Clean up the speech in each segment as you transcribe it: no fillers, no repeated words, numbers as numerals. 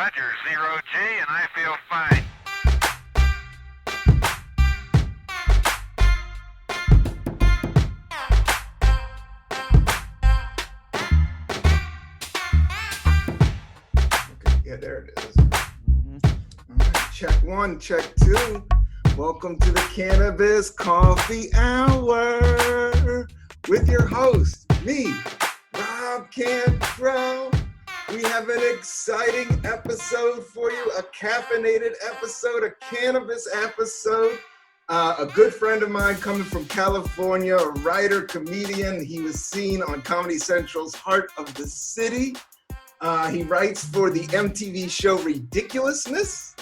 Roger, 0G, and I feel fine. Okay, yeah, there it is. All right, check one, check two. Welcome to the Cannabis Coffee Hour with your host, me, Rob Cantrell. We have an exciting episode for you, a caffeinated episode, a cannabis episode. A good friend of mine coming from California, a writer, comedian. He was seen on Comedy Central's Heart of the City. He writes for the MTV show Ridiculousness,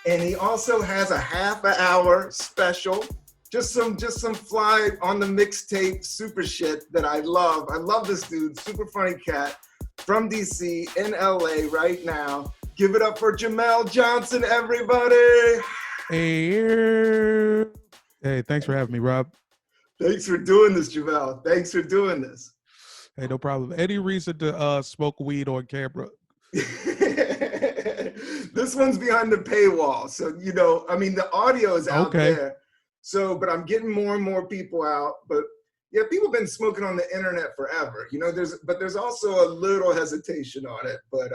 and he also has a half-hour special, just some fly on the mixtape super shit that I love. I love this dude, super funny cat from DC in LA right now. Give it up for Jamel Johnson, everybody. Hey, thanks for having me, Rob. Thanks for doing this, Jamel. Thanks for doing this. Hey, no problem. Any reason to smoke weed on camera? This one's behind the paywall, so the audio is out there. So, but I'm getting more and more people out. But yeah, people have been smoking on the internet forever. There's also a little hesitation on it. But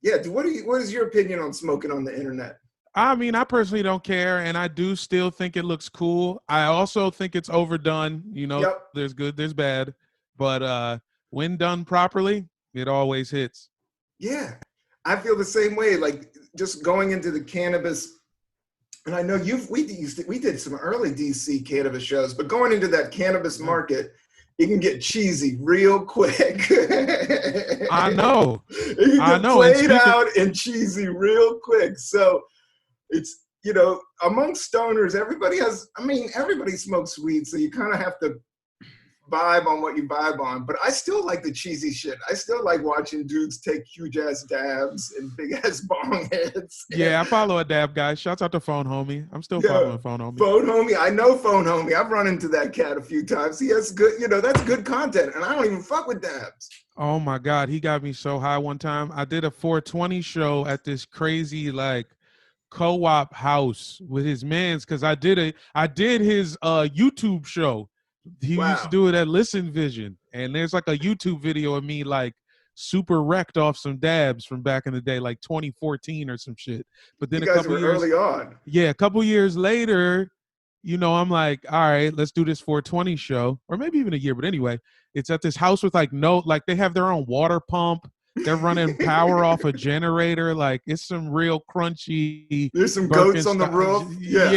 yeah, what is your opinion on smoking on the internet? I mean, I personally don't care, and I do still think it looks cool. I also think it's overdone. Yep. There's good, there's bad. But when done properly, it always hits. Yeah, I feel the same way. Like just going into the cannabis, and I know we did some early DC cannabis shows, but going into that cannabis market, it can get cheesy real quick. I know. It can get played out and cheesy real quick. So it's amongst stoners, everybody smokes weed, so you kind of have to vibe on what you vibe on, but I still like the cheesy shit. I still like watching dudes take huge ass dabs and big ass bong heads. Yeah, I follow a dab guy. Shouts out to Phone Homie. I'm still following Phone Homie. Phone Homie, I know Phone Homie. I've run into that cat a few times. He has good, that's good content, and I don't even fuck with dabs. Oh my God, he got me so high one time. I did a 420 show at this crazy co-op house with his mans because I did his YouTube show. He used to do it at Listen Vision, and there's a YouTube video of me super wrecked off some dabs from back in the day, 2014 or some shit. But then you guys were early on. Yeah, a couple years later, I'm like, all right, let's do this 420 show, or maybe even a year. But anyway, it's at this house with they have their own water pump. They're running power off a generator. It's some real crunchy. There's some goats on the roof. Yeah.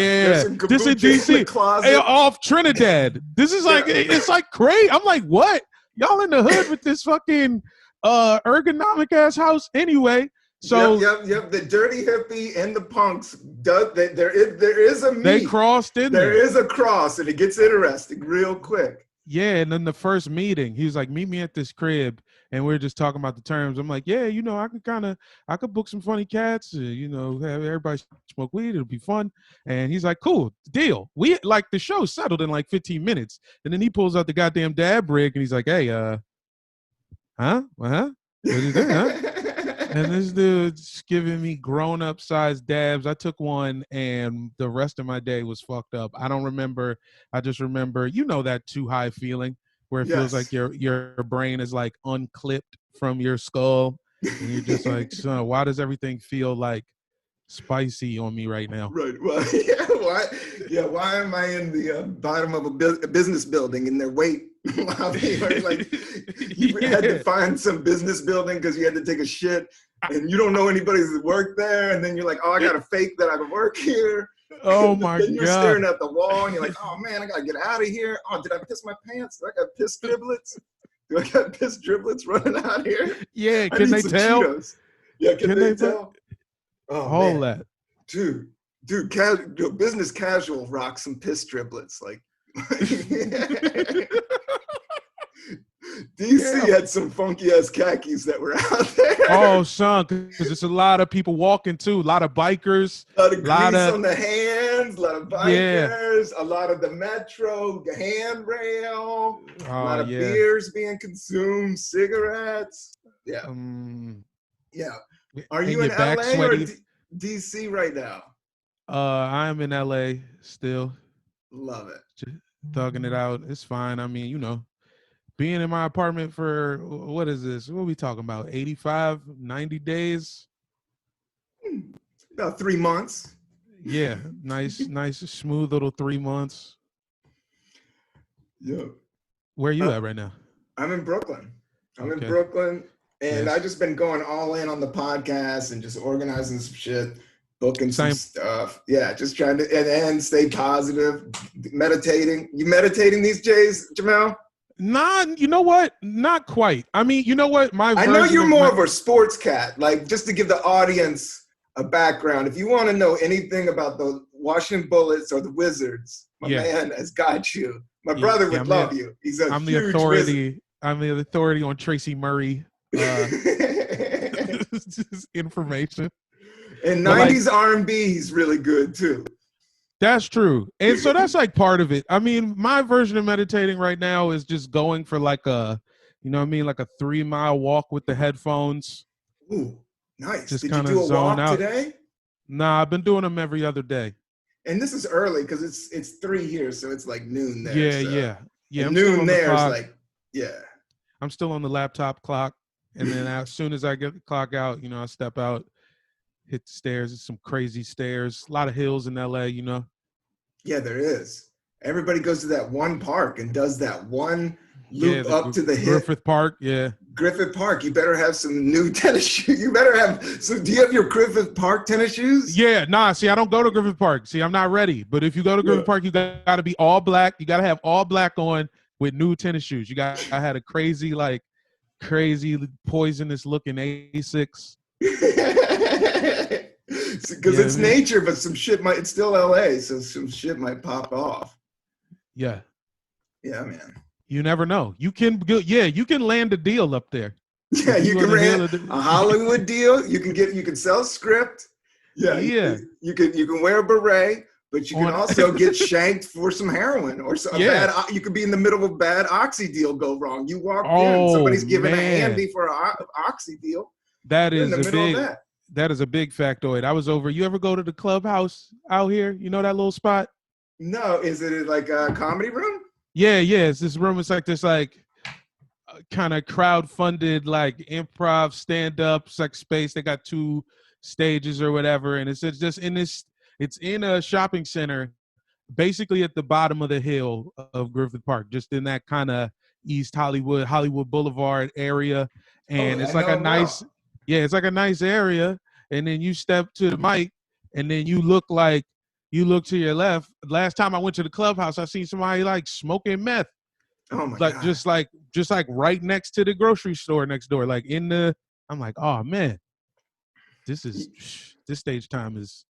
This is DC. Hey, off Trinidad. This is it's crazy. I'm like, what? Y'all in the hood with this fucking ergonomic ass house anyway. So yep. The dirty hippie and the punks. There is a meet. They crossed in there. There is a cross, and it gets interesting real quick. Yeah, and then the first meeting, he was like, meet me at this crib. And we were just talking about the terms. I'm like, yeah, I could book some funny cats, have everybody smoke weed. It'll be fun. And he's like, cool, deal. We the show settled in 15 minutes. And then he pulls out the goddamn dab rig and he's like, hey, huh? What is that, huh? And this dude's giving me grown-up sized dabs. I took one, and the rest of my day was fucked up. I don't remember. I just remember, that too high feeling where it feels like your brain is unclipped from your skull, and you're just like, son, why does everything feel spicy on me right now? Right. Well, why am I in the bottom of a business building in their weight? You had to find some business building because you had to take a shit and you don't know anybody that worked there, and then you're like, oh, I gotta fake that I work here. Oh my then you're staring at the wall and you're like, oh man, I gotta get out of here. Oh, did I piss my pants? Do I got piss driblets? Do I got piss driblets running out here? Yeah, can they tell? Cheetos. Yeah, can they tell? Oh, all man. that. Dude, business casual rocks some piss driblets. DC had some funky ass khakis that were out there. Oh, son, because there's a lot of people walking too. A lot of bikers. A lot of grease on the hands. A lot of bikers. A lot of the metro, the handrail. A lot of beers being consumed. Cigarettes. Yeah. Yeah. Are and you in your back LA or sweaty. DC right now? I'm in LA still, Love it. just thugging it out. It's fine. I mean, being in my apartment for what is this? What are we talking about? 85, 90 days? About 3 months. Yeah, nice, smooth little 3 months. Yeah. Where are you at right now? I'm in Brooklyn. I'm in Okay. Brooklyn, and Yes. I just been going all in on the podcast and just organizing some shit, booking some Same. stuff. Yeah, just trying to and stay positive, meditating. You meditating these days, Jamel? Nah, you know what? Not quite. I mean, you know what? I know you're more of a sports cat. Like, just to give the audience a background, if you want to know anything about the Washington Bullets or the Wizards, my man has got you. My brother would love you. He's a I'm huge the authority. Wizard. I'm the authority on Tracy Murray. Just information. And But 90s R&B, he's really good too. That's true. And so that's like part of it. I mean, my version of meditating right now is just going for like a, like a 3-mile walk with the headphones. Ooh, nice. Just Did you kind do of a zone walk out. today? Nah, I've been doing them every other day. And this is early because it's 3 here, so it's like noon there. Yeah. And I'm noon still on the there is clock. like, yeah. I'm still on the laptop clock. And then as soon as I get the clock out, I step out, hit the stairs. It's some crazy stairs. A lot of hills in LA, Yeah, there is. Everybody goes to that one park and does that one loop up to the hip. Griffith Park, yeah. Griffith Park. You better have some new tennis shoes. You better have. So, do you have your Griffith Park tennis shoes? Yeah, nah. See, I don't go to Griffith Park. See, I'm not ready. But if you go to Griffith Park, you got to be all black. You got to have all black on with new tennis shoes. I had a crazy poisonous looking Asics. Because it's nature, but some shit might. It's still LA, so some shit might pop off. Yeah. Yeah, man. You never know. You can land a deal up there. Yeah, you can land a Hollywood deal. You can sell script. Yeah. You can wear a beret, but you can also get shanked for some heroin or you could be in the middle of a bad oxy deal go wrong. You walk in, somebody's giving a handy for an oxy deal. That is that is a big factoid. I was over. You ever go to the clubhouse out here? You know that little spot? No, is it like a comedy room? Yeah. It's this room. It's like this kind of crowd-funded like improv stand-up sex space. They got 2 stages or whatever, and it's just in this. It's in a shopping center, basically at the bottom of the hill of Griffith Park, just in that kind of East Hollywood Boulevard area, and it's like a nice area. And then you step to the mic, and then you look to your left. Last time I went to the clubhouse, I seen somebody like smoking meth. Oh my God. Just like right next to the grocery store next door. I'm like, oh man, this stage time it's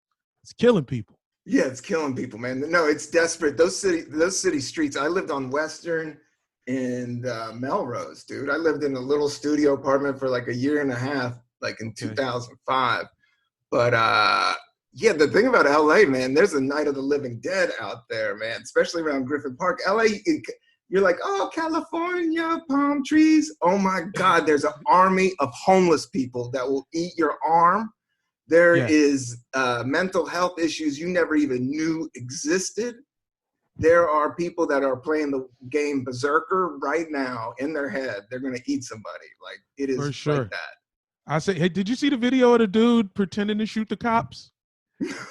killing people. Yeah, it's killing people, man. No, it's desperate. Those city streets. I lived on Western and Melrose, dude. I lived in a little studio apartment for like a year and a half, like in 2005. But the thing about LA, man, there's a night of the living dead out there, man, especially around Griffith Park. LA, you're like, oh, California, palm trees. Oh my God, there's an army of homeless people that will eat your arm. There is mental health issues you never even knew existed. There are people that are playing the game Berserker right now in their head. They're going to eat somebody. Like, it is for sure. like that. I say, hey, did you see the video of the dude pretending to shoot the cops?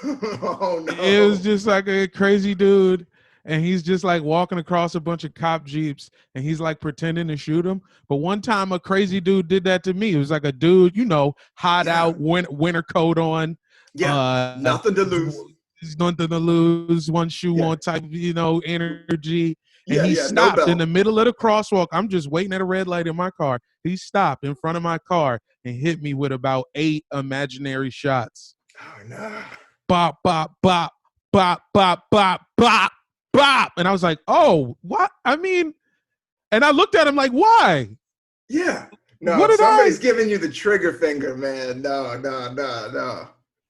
Oh, no. It was just like a crazy dude. And he's just like walking across a bunch of cop jeeps and he's like pretending to shoot him. But one time a crazy dude did that to me. It was like a dude, hot out, winter coat on. Yeah, nothing to lose. Nothing to lose, one shoe on type, energy. And he stopped in the middle of the crosswalk. I'm just waiting at a red light in my car. He stopped in front of my car and hit me with about 8 imaginary shots. Oh, no. Bop, bop, bop, bop, bop, bop, bop. Bop! And I was like, oh, what? I mean, and I looked at him like, why? Yeah. No, somebody's giving you the trigger finger, man. No.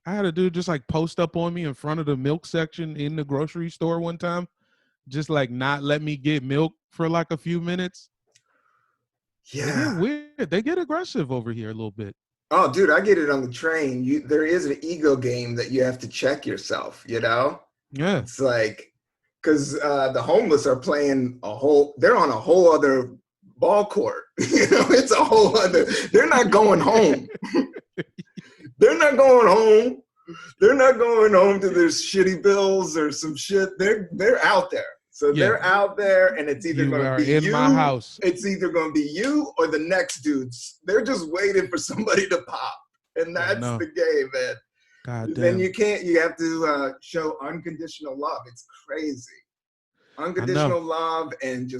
I had a dude just like post up on me in front of the milk section in the grocery store one time, just like not let me get milk for like a few minutes. Yeah. They get weird. They get aggressive over here a little bit. Oh, dude, I get it on the train. There is an ego game that you have to check yourself, you know? Yeah. It's like, because the homeless are playing they're on a whole other ball court. You know, it's a whole other, they're not going home. They're not going home. They're not going home to their shitty bills or some shit. They're out there. So they're out there, and it's either going to be in my house. It's either going to be you or the next dudes. They're just waiting for somebody to pop, and that's the game, man. God damn. Then you have to show unconditional love. It's crazy. Unconditional love and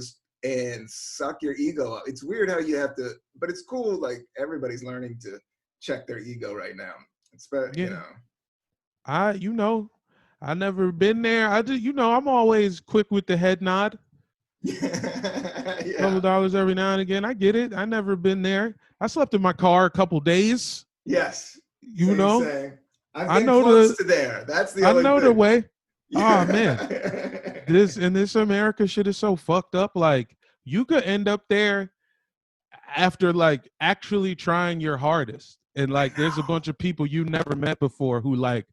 suck your ego up. It's weird how you have to, but it's cool. Like everybody's learning to check their ego right now. It's you know. I never been there. I'm always quick with the head nod. Couple dollars every now and again. I get it. I never been there. I slept in my car a couple days. Yes. You know. I've been close to there. That's the only thing. The way. Oh man. This America shit is so fucked up. Like you could end up there after like actually trying your hardest. And like there's a bunch of people you never met before who like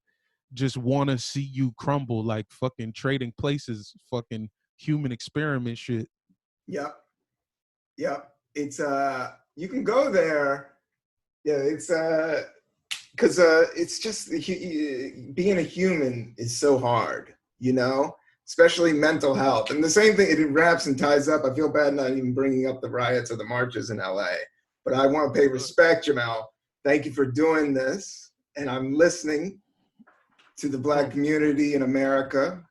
just want to see you crumble, like fucking Trading Places, fucking human experiment shit. Yep. It's you can go there. Yeah, it's because it's just being a human is so hard, you know, especially mental health. And the same thing, it wraps and ties up. I feel bad not even bringing up the riots or the marches in LA, but I want to pay respect, Jamel. Thank you for doing this, and I'm listening to the Black community in America,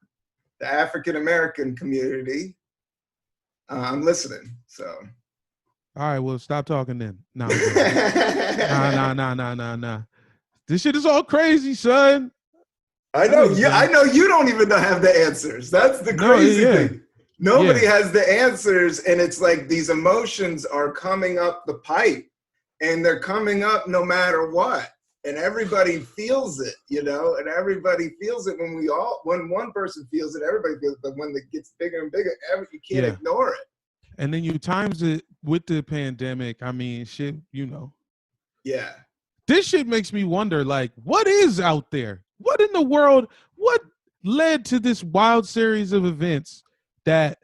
the African American community. I'm listening. So. All right, well, stop talking then. Nah. This shit is all crazy, son. I know. I know you don't even have the answers. That's the crazy thing. Nobody has the answers, and it's like these emotions are coming up the pipe, and they're coming up no matter what. And everybody feels it, you know, and everybody feels it when one person feels it, everybody feels it. But when it gets bigger and bigger, you can't ignore it. And then you times it with the pandemic. I mean, shit, you know. Yeah. This shit makes me wonder, like, what is out there? What in the world? What led to this wild series of events that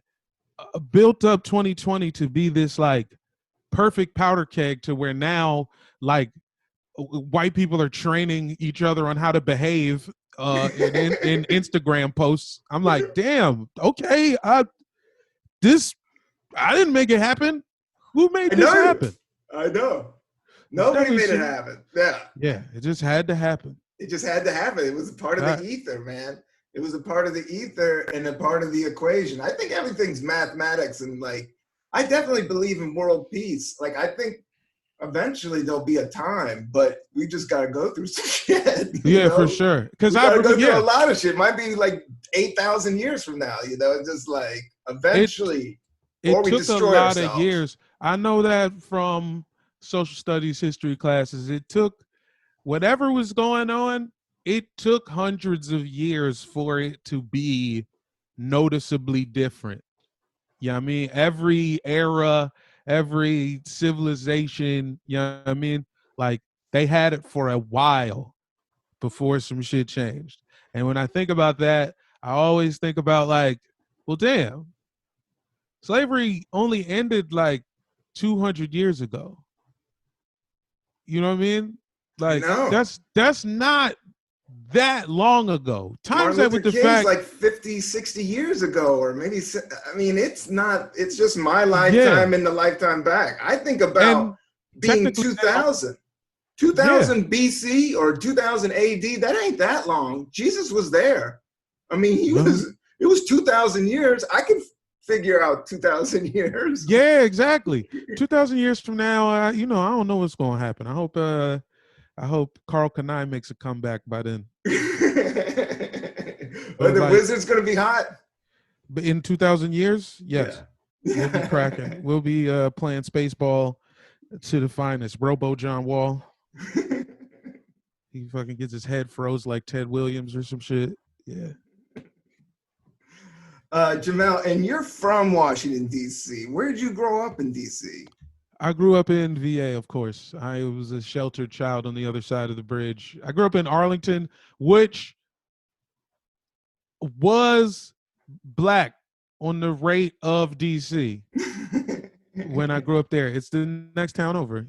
built up 2020 to be this, like, perfect powder keg to where now, like, white people are training each other on how to behave in Instagram posts. I'm like, damn, okay, I didn't make it happen. Who made this happen? I know. Nobody made it happen. Yeah, it just had to happen. It just had to happen. It was a part of the ether, man. It was a part of the ether and a part of the equation. I think everything's mathematics, and like, I definitely believe in world peace. Like, I think eventually there'll be a time, but we just gotta go through some shit. Yeah, for sure. Because I go through a lot of shit. It might be like 8,000 years from now. You know, it's just like eventually. It took a lot of years. I know that from social studies history classes. It took whatever was going on. It took hundreds of years for it to be noticeably different. You know what I mean? Every era, every civilization, you know what I mean? Like, they had it for a while before some shit changed. And when I think about that, I always think about, like, well, damn, slavery only ended like 200 years ago. You know what I mean? Like, that's not that long ago. Times that with the fact like 50, 60 years ago, or maybe, I mean, it's just my lifetime and the lifetime back. I think about being 2000 BC or 2000 AD. That ain't that long. Jesus was there. I mean, it was 2,000 years. I can figure out 2,000 years. Yeah, exactly. 2,000 years from now, I don't know what's going to happen. I hope Carl Kanai makes a comeback by then. Are the Wizards going to be hot? But in 2,000 years, yes. Yeah. We'll be cracking. We'll be playing Spaceball to the finest. Robo John Wall. He fucking gets his head froze like Ted Williams or some shit. Yeah. Jamel, and you're from Washington, D.C. Where did you grow up in D.C.? I grew up in VA, of course. I was a sheltered child on the other side of the bridge. I grew up in Arlington, which was black on the rate of DC when I grew up there. It's the next town over,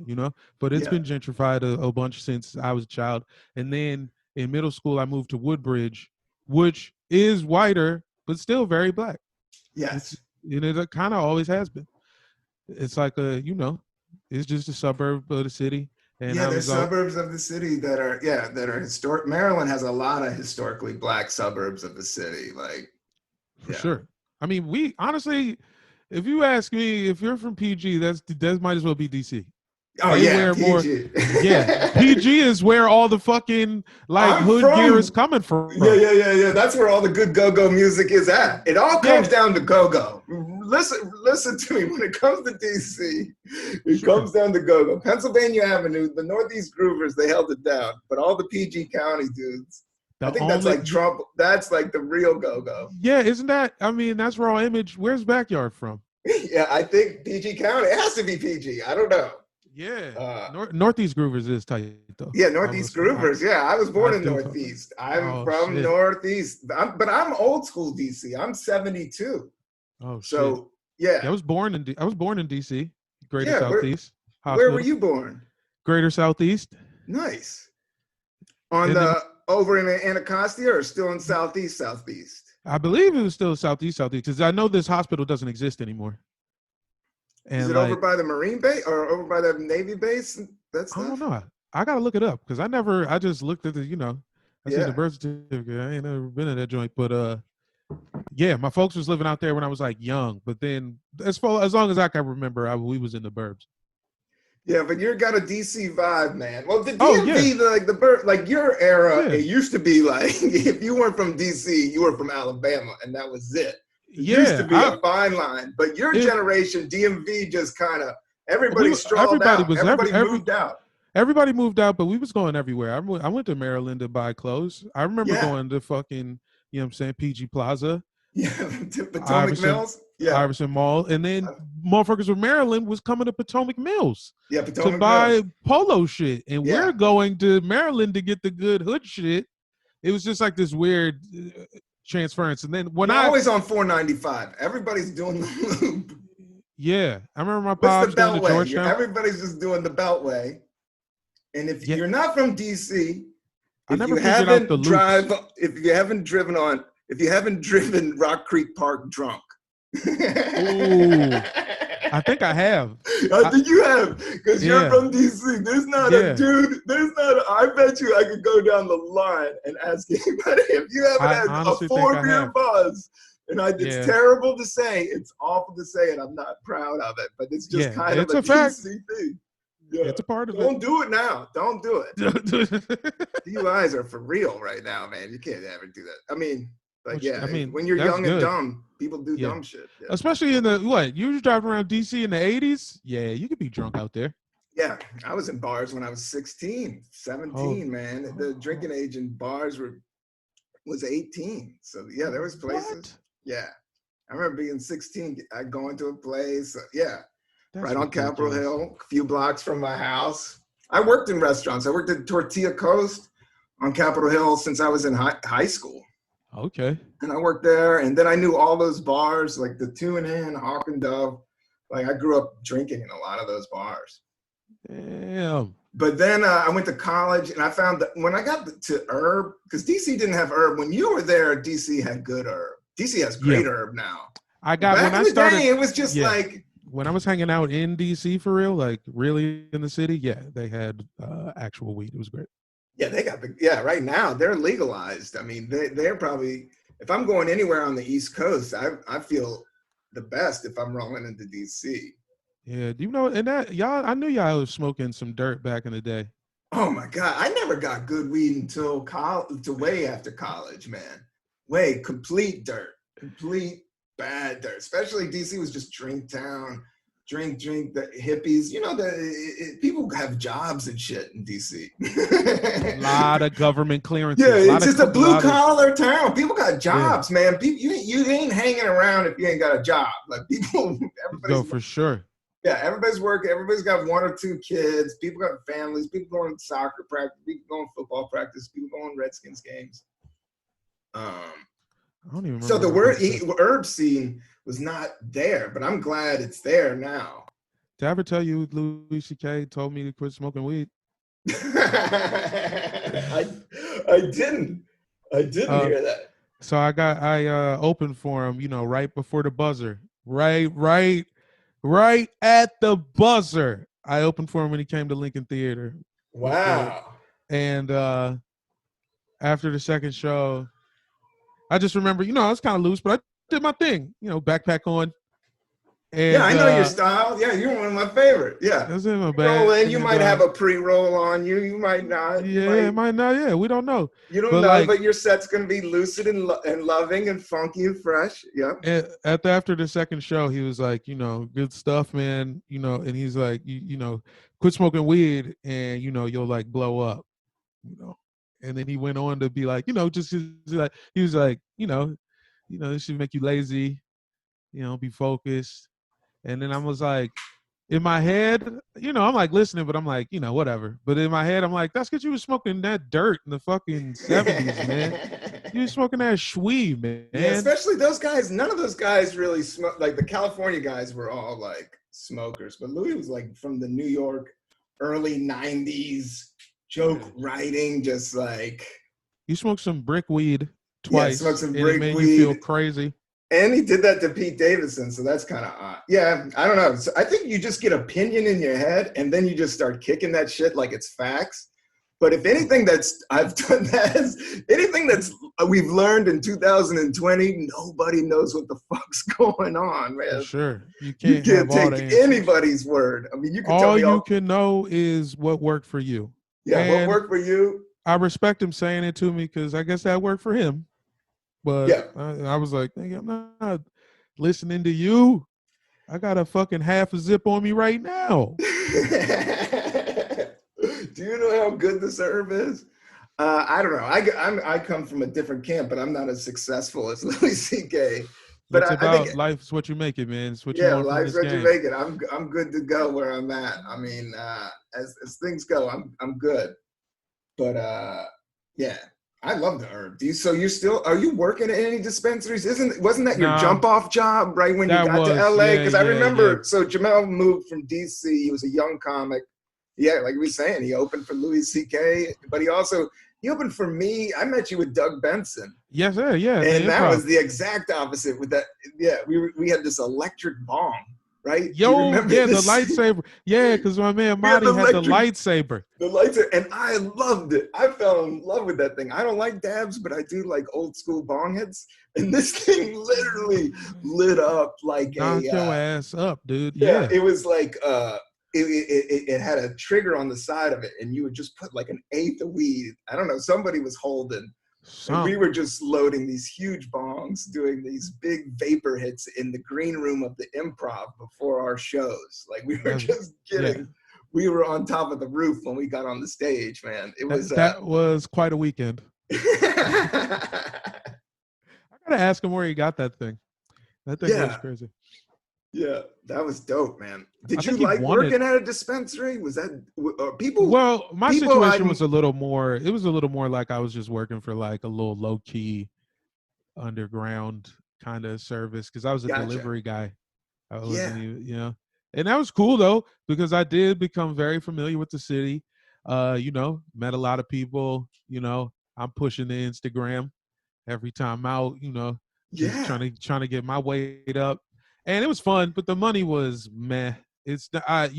but it's Yeah. been gentrified a bunch since I was a child. And then in middle school, I moved to Woodbridge, which is whiter, but still very black. Yes. It kind of always has been. It's like it's just a suburb of the city. And Yeah, I there's was out, suburbs of the city that are historic. Maryland has a lot of historically black suburbs of the city. Like, for yeah. sure. I mean, we honestly, if you ask me, if you're from PG, that might as well be DC. Oh They yeah, wear more. PG. Yeah, PG is where all the fucking hood gear is coming from. Yeah. That's where all the good go-go music is at. It all comes down to go-go. Listen to me. When it comes to DC, it comes down to go-go. Pennsylvania Avenue, the Northeast Groovers, they held it down, but all the PG County dudes. I think that's like Trump. That's like the real go-go. Yeah, isn't that? I mean, that's Raw Image. Where's Backyard from? Yeah, I think PG County. It has to be PG. I don't know. Yeah, Northeast Groovers is tight though. Yeah, Northeast Groovers. I was born in Northeast. I'm from Northeast, but I'm old school DC. I'm 72. Oh, so shit. Yeah. I was born in DC, Greater Southeast. Where were you born? Greater Southeast. Nice. Over in Anacostia or still in Southeast? I believe it was still Southeast because I know this hospital doesn't exist anymore. And is it over by the Marine base or over by the Navy base? I don't know. I gotta look it up because I just looked at the, I seen the birth certificate. I ain't never been in that joint, but yeah, my folks was living out there when I was like young. But then, as long as I can remember, we was in the burbs. Yeah, but you got a DC vibe, man. Well, the DMV, like your era, it used to be like if you weren't from DC, you were from Alabama, and that was it. It used to be a fine line, but your generation, DMV, just kind of everybody moved out. Everybody moved out, but we was going everywhere. I went to Maryland to buy clothes. I remember going to fucking, PG Plaza. Yeah, to Potomac Mills. Yeah, Iverson Mall, and then motherfuckers from Maryland was coming to Potomac Mills. Yeah, Potomac to buy Mills. polo shit, and we're going to Maryland to get the good hood shit. It was just like this weird transference, and then when always on 495, everybody's doing the loop. Yeah, I remember my pops going to Georgetown. Everybody's just doing the Beltway, and if you're not from DC, if you haven't driven Rock Creek Park drunk. Ooh, I think I have. I think you have, because you're from DC. There's not a dude. I bet you I could go down the line and ask anybody if you haven't had a 4-beer buzz. And it's terrible to say. It's awful to say it. I'm not proud of it, but it's just kind of a DC thing. Yeah. It's a part of it. Don't do it now. Don't do it. DUIs are for real right now, man. You can't ever do that. I mean, when you're young and dumb, people do dumb shit. Yeah. Especially in you were driving around DC in the 80s? Yeah, you could be drunk out there. Yeah, I was in bars when I was 16, 17, man. The drinking age in bars was 18. So, yeah, there was places. What? Yeah. I remember being 16, I'd go into a place. Right on Capitol Hill, a few blocks from my house. I worked in restaurants. I worked at Tortilla Coast on Capitol Hill since I was in high school. Okay. And I worked there, and then I knew all those bars, like the Tune In, Hawk and Dove. Like I grew up drinking in a lot of those bars. Damn. But then I went to college, and I found that when I got to herb, because DC didn't have herb. When you were there, DC had good herb. DC has great herb now. Back in the day, it was just like. When I was hanging out in DC for real, like really in the city, they had actual weed. It was great. Yeah, they got right now they're legalized. I mean, they're probably, if I'm going anywhere on the East Coast, I feel the best if I'm rolling into DC. Yeah, do you know? And that I knew y'all was smoking some dirt back in the day. Oh my God, I never got good weed until way after college, man. Complete dirt, complete bad dirt. Especially DC was just drink town. Drink, the hippies. People have jobs and shit in DC. A lot of government clearances. Yeah, it's just a blue collar town. People got jobs, man. People, you ain't hanging around if you ain't got a job. Like everybody. No, for sure. Yeah, everybody's working. Everybody's got one or two kids. People got families. People going to soccer practice. People going football practice. People going Redskins games. I don't even So remember. the word herb scene was not there, but I'm glad it's there now. Did I ever tell you Louis C.K. told me to quit smoking weed? I didn't hear that. So I opened for him, right before the buzzer. Right at the buzzer. I opened for him when he came to Lincoln Theater. Wow. And after the second show, I just remember, I was kind of loose, but I did my thing, backpack on. And, yeah, I know your style. Yeah, you're one of my favorite. Yeah. That's in my bag. Roll in. You might have a pre-roll on you. You might not. Yeah, it might not. Yeah, we don't know. You don't know, but your set's going to be lucid and loving and funky and fresh. Yeah. After the second show, he was like, good stuff, man. And he's like, quit smoking weed and, you'll like blow up, And then he went on to be like, just like, he was like, this should make you lazy, be focused. And then I was like, in my head, I'm like listening, but I'm like, whatever. But in my head, I'm like, that's because you were smoking that dirt in the fucking 70s, man. You were smoking that shwee, man. Yeah, especially those guys. None of those guys really smoke. Like the California guys were all like smokers, but Louis was like from the New York early 90s joke writing, just like. You smoked some brick weed twice. Yeah, smoked some brick weed. It made you feel crazy. And he did that to Pete Davidson, so that's kind of odd. Yeah, I don't know. So I think you just get opinion in your head, and then you just start kicking that shit like it's facts. But if anything anything that's we've learned in 2020, nobody knows what the fuck's going on, man. For sure. You can't take anybody's word. I mean, you can tell me you can know is what worked for you. Yeah, and what worked for you. I respect him saying it to me because I guess that worked for him. But yeah. I was like, I'm not listening to you. I got a fucking half a zip on me right now. Do you know how good this herb is? I don't know. I come from a different camp, but I'm not as successful as Louis C.K. But it's about I think, life's what you make it, man. It's what you want life's from this what game. You make it. I'm good to go where I'm at. I mean, as things go, I'm good. But yeah. I love the herb. Are you working at any dispensaries? Wasn't that your jump off job right when you got to LA? Because I remember, so Jamel moved from DC. He was a young comic. Yeah, like we were saying, he opened for Louis C.K., but he opened for me. I met you with Doug Benson. Yes, sir. Yeah. And that was the exact opposite with that. Yeah, we had this electric bong. Right? Yo, the lightsaber. Yeah, because my man Marty had the lightsaber. The lightsaber, and I loved it. I fell in love with that thing. I don't like dabs, but I do like old school bong hits. And this thing literally lit up like knock your ass up, dude. Yeah, it was like it had a trigger on the side of it, and you would just put like an eighth of weed. I don't know. Somebody was holding. And we were just loading these huge bongs, doing these big vapor hits in the green room of the Improv before our shows. Like we were just getting, we were on top of the roof when we got on the stage, man. That was quite a weekend. I gotta ask him where he got that thing. That thing was crazy. Yeah, that was dope, man. Did you like working at a dispensary? Was that people? Well, my situation was a little more. It was a little more like I was just working for like a little low key, underground kind of service because I was a delivery guy. I wasn't even, and that was cool though because I did become very familiar with the city. Met a lot of people. I'm pushing the Instagram every time out. Trying to get my weight up. And it was fun, but the money was meh. I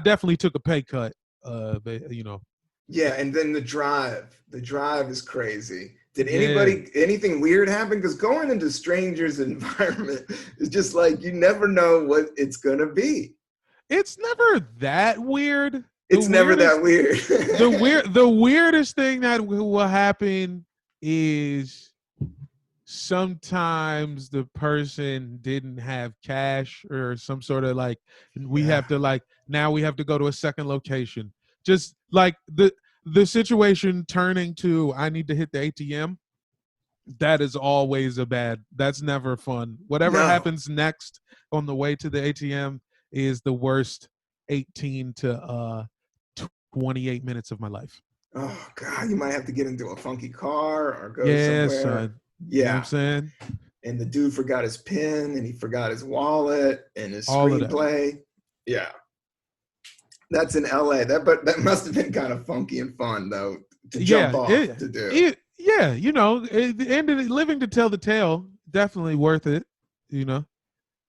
definitely took a pay cut. Yeah, and then the drive is crazy. Did anything weird happen? Because going into strangers' environment is just like you never know what it's gonna be. It's never that weird. It's never that weird. The weirdest thing that will happen is sometimes the person didn't have cash or some sort of like we have to now we have to go to a second location. Just like the situation turning to I need to hit the ATM. That is always that's never fun. Whatever happens next on the way to the ATM is the worst 18 to 28 minutes of my life. Oh God, you might have to get into a funky car or go Yeah, somewhere. son. You know what I'm Yeah. saying? And the dude forgot his pen and he forgot his wallet and his All of that. screenplay. Yeah. That's in LA. That must have been kind of funky and fun though to jump off to do. Yeah, you know, the end of living to tell the tale, definitely worth it, you know.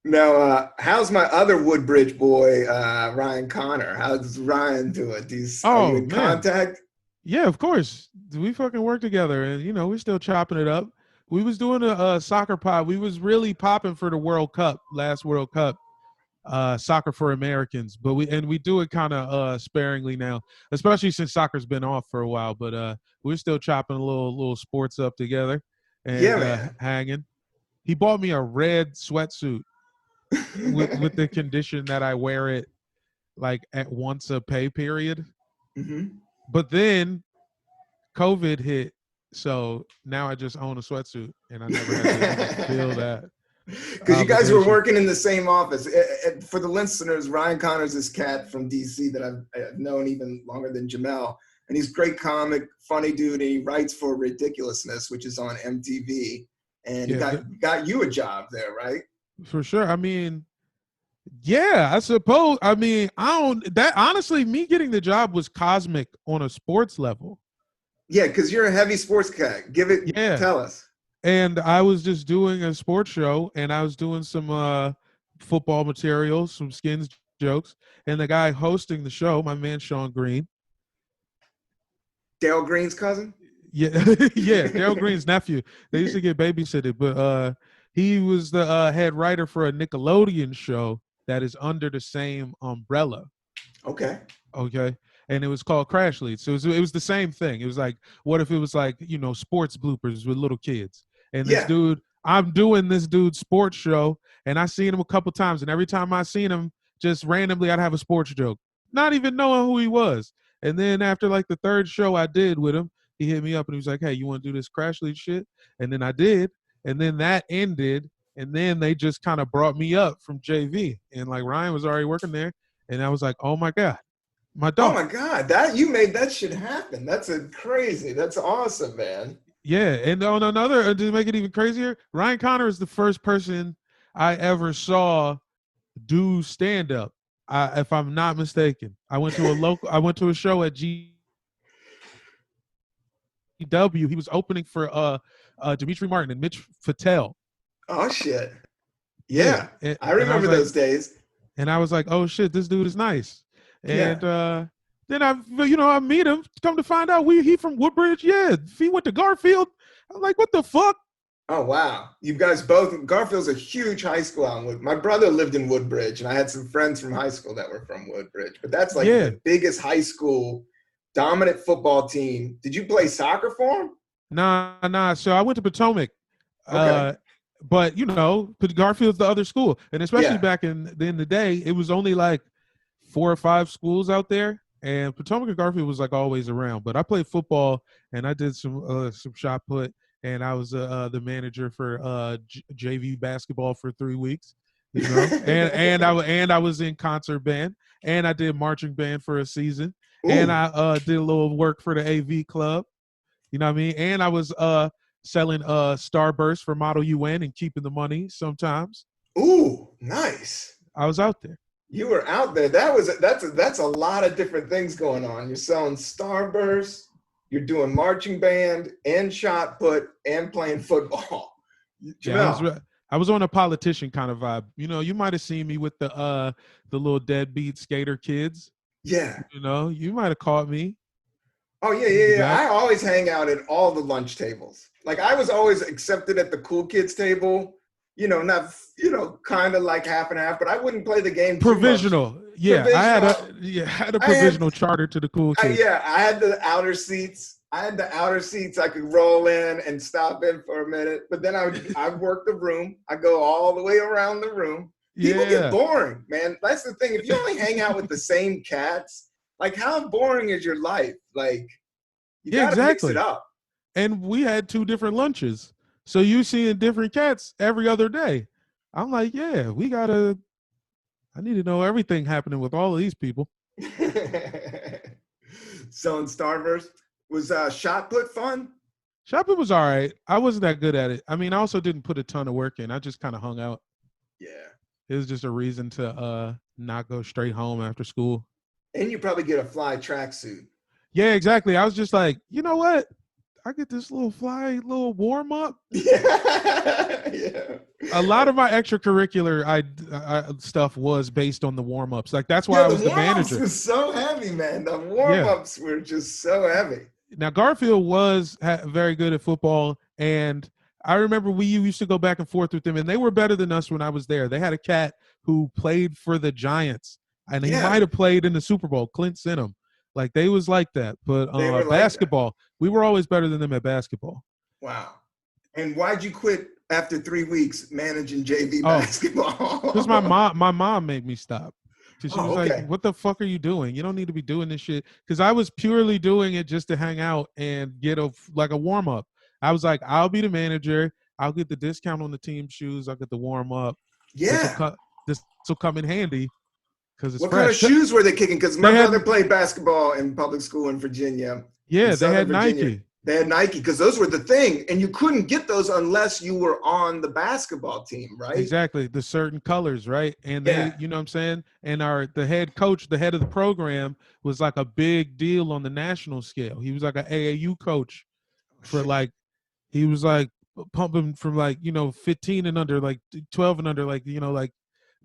Now, how's my other Woodbridge boy, Ryan Connor? How's Ryan doing? Are you in contact? Yeah, of course. We fucking work together, and you know, we're still chopping it up. We was doing a soccer pod. We was really popping for the World Cup, last World Cup, soccer for Americans. But we do it kind of sparingly now, especially since soccer's been off for a while. But we're still chopping a little sports up together Yeah, and man. hanging. He bought me a red sweatsuit with the condition that I wear it like at once a pay period. Mm-hmm. But then COVID hit, so now I just own a sweatsuit, and I never had to feel that. Because you guys were working in the same office. For the listeners, Ryan Connor's this cat from DC that I've known even longer than Jamel. And he's a great comic, funny dude, and he writes for Ridiculousness, which is on MTV. And Yeah, he got you a job there, right? For sure. I mean, yeah, I suppose. I mean, I don't. That honestly, me getting the job was cosmic on a sports level. Yeah, because you're a heavy sports cat. Tell us. And I was just doing a sports show, and I was doing some football material, some skins jokes, and the guy hosting the show, my man Sean Green. Dale Green's cousin? Yeah, yeah, Dale Green's nephew. They used to get babysitted, but he was the head writer for a Nickelodeon show that is under the same umbrella. Okay. And it was called Crash Leads. So it was the same thing. It was like, what if it was like, you know, sports bloopers with little kids? And this dude, I'm doing this dude's sports show, and I seen him a couple times, and every time I seen him, just randomly, I'd have a sports joke, not even knowing who he was. And then after like the third show I did with him, he hit me up and he was like, hey, you want to do this Crash Lead shit? And then I did. And then that ended. And then they just kind of brought me up from JV. And like Ryan was already working there. And I was like, oh my God, my dog. Oh my God, you made that shit happen. That's crazy. That's awesome, man. Yeah. And on another, to make it even crazier, Ryan Connor is the first person I ever saw do stand up. If I'm not mistaken, I went to a show at GW. He was opening for Dimitri Martin and Mitch Fattel. Oh shit! Yeah. I remember those days. And I was like, oh shit, this dude is nice. And then I meet him. Come to find out, he from Woodbridge. Yeah, he went to Garfield. I'm like, what the fuck? Oh wow, you guys both. Garfield's a huge high school out in Woodbridge. My brother lived in Woodbridge, and I had some friends from high school that were from Woodbridge. But that's like the biggest high school dominant football team. Did you play soccer for them? Nah. So I went to Potomac. Okay. But you know, Garfield's the other school, and especially back in the day, it was only like 4 or 5 schools out there, and Potomac and Garfield was like always around. But I played football, and I did some shot put, and I was the manager for JV basketball for 3 weeks, you know, and I was in concert band, and I did marching band for a season, and I did a little work for the AV club, you know what I mean, and I was selling Starburst for Model UN and keeping the money sometimes. Ooh, nice. I was out there. You were out there. That's a lot of different things going on. You're selling Starburst, you're doing marching band and shot put and playing football. Yeah, I was on a politician kind of vibe. You know, you might have seen me with the little deadbeat skater kids. Yeah. You know, you might have caught me. Oh yeah. I always hang out at all the lunch tables. Like I was always accepted at the cool kids table, you know, not, you know, kind of like half and half, but I wouldn't play the game provisional. Yeah, provisional. I had a provisional charter to the cool kids. I had the outer seats. I could roll in and stop in for a minute, but then I'd work the room. I go all the way around the room. People get boring, man. That's the thing. If you only hang out with the same cats, like how boring is your life? Like you gotta mix it up. And we had 2 different lunches. So you seeing different cats every other day. I'm like, yeah, we gotta I need to know everything happening with all of these people. Selling Starburst. Was shot put fun? Shot put was all right. I wasn't that good at it. I mean, I also didn't put a ton of work in. I just kind of hung out. Yeah. It was just a reason to not go straight home after school. And you probably get a fly tracksuit. Yeah, exactly. I was just like, you know what? I get this little little warm up. Yeah. A lot of my extracurricular stuff was based on the warm ups. Like that's why I was the manager. The warm-ups were so heavy, man. The warm-ups were just so heavy. Now Garfield was very good at football, and I remember we used to go back and forth with them, and they were better than us when I was there. They had a cat who played for the Giants, and he might have played in the Super Bowl. Clint sent him. Like they was like that, but basketball, like we were always better than them at basketball. Wow. And why'd you quit after 3 weeks managing JV basketball? Because my mom made me stop. Because she was like, "What the fuck are you doing? You don't need to be doing this shit." Because I was purely doing it just to hang out and get a warm up. I was like, "I'll be the manager. I'll get the discount on the team shoes. I'll get the warm up. Yeah, this will come in handy." What kind of shoes were they kicking? Because my brother played basketball in public school in Virginia. Yeah, they had Nike. They had Nike because those were the thing. And you couldn't get those unless you were on the basketball team, right? Exactly. The certain colors, right? And they, you know what I'm saying? And the head coach, the head of the program was like a big deal on the national scale. He was like an AAU coach for he was like pumping from 15 and under, like 12 and under, like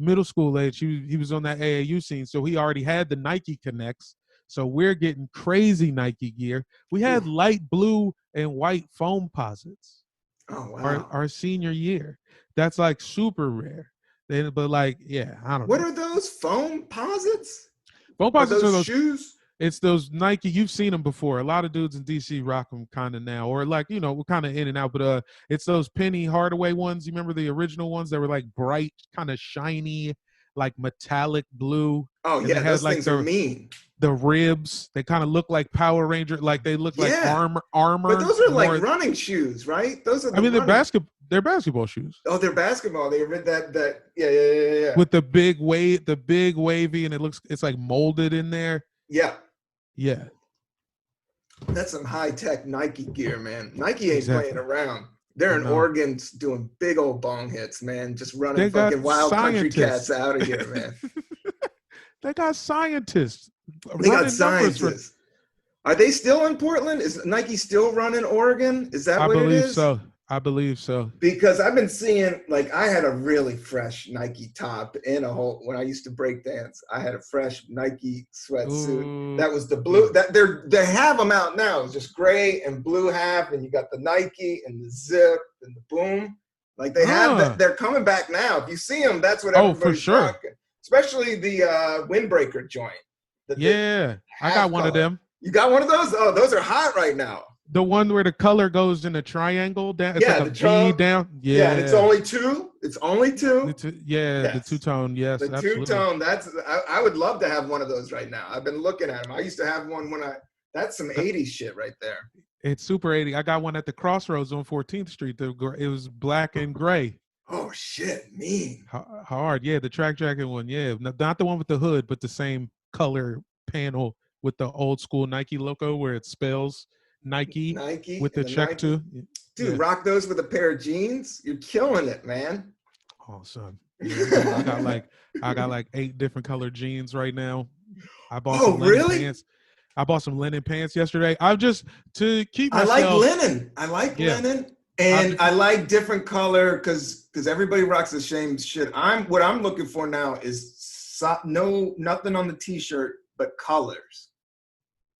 middle school age. He was on that AAU scene. So he already had the Nike connects. So we're getting crazy Nike gear. We had light blue and white foam posits. Oh, wow. Our senior year. That's like super rare. But I don't know. What are those foam posits? Foam posits are those shoes? It's those Nike. You've seen them before. A lot of dudes in DC rock them kind of now, or we're kind of in and out. But it's those Penny Hardaway ones. You remember the original ones that were like bright, kind of shiny, like metallic blue. Oh yeah, those things are mean. The ribs, they kind of look like Power Ranger, like they look like armor. But those are like running shoes, right? Those are. They're basketball shoes. Oh, they're basketball. They read that. Yeah. With the big wavy, and it's like molded in there. Yeah. Yeah. That's some high-tech Nike gear, man. Nike ain't playing around. They're in Oregon doing big old bong hits, man. Just running fucking wild country cats out of here, man. They got scientists. They got scientists. Are they still in Portland? Is Nike still running Oregon? Is that what it is? I believe so. Because I've been seeing, I had a really fresh Nike top in when I used to break dance. I had a fresh Nike sweatsuit. Ooh. That was the blue. They have them out now. It's just gray and blue half, and you got the Nike and the zip and the boom. Like they have that. They're coming back now. If you see them, that's what everybody's rocking. Especially the windbreaker joint. I got one of them. You got one of those? Oh, those are hot right now. The one where the color goes in a triangle down. It's like a V down. Yeah, and it's only two. It's only two. The two-tone. Yes, the two-tone. I would love to have one of those right now. I've been looking at them. I used to have one that's some 80s shit right there. It's super 80. I got one at the Crossroads on 14th Street. It was black and gray. Oh, shit. Mean. Hard. Yeah, the track jacket one. Yeah, not the one with the hood, but the same color panel with the old school Nike logo where it spells Nike with the check too. Dude, rock those with a pair of jeans. You're killing it, man. Oh, son. Yeah, I got like 8 different colored jeans right now. I bought some linen pants. I bought some linen pants yesterday. I like linen. I like linen. And I like different color because everybody rocks the same shit. What I'm looking for now is nothing on the t-shirt but colors.